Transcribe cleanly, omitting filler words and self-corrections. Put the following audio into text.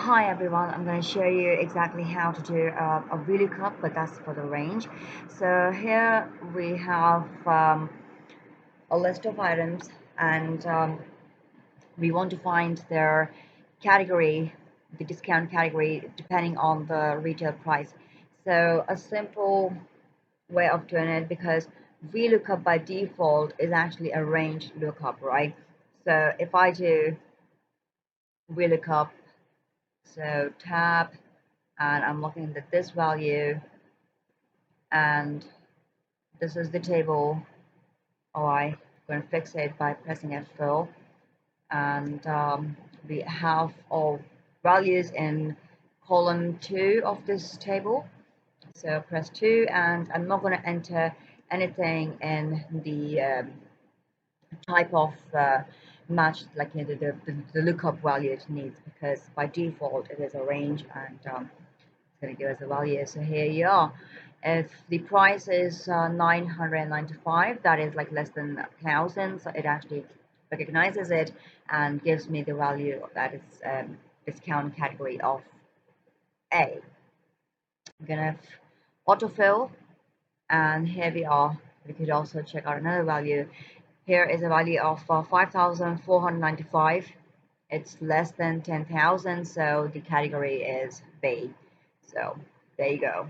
Hi everyone, I'm going to show you exactly how to do a VLOOKUP, but that's for the range. So here we have a list of items, and we want to find their category, the discount category, depending on the retail price. So a simple way of doing it, because VLOOKUP by default is actually a range lookup, right? So if I do VLOOKUP, so tab, and I'm looking at this value, and this is the table. I'm going to fix it by pressing F4, and we have all values in column 2 of this table. So press 2, and I'm not going to enter anything in the type of match, like the lookup value it needs, because by default it is a range, and it's going to give us a value. So here you are. If the price is 995, that is like less than 1,000, so it actually recognizes it and gives me the value that is discount category of A. I'm gonna autofill, and here we are. We could also check out another value. Here is a value of 5,495. It's less than 10,000, so the category is B. So there you go.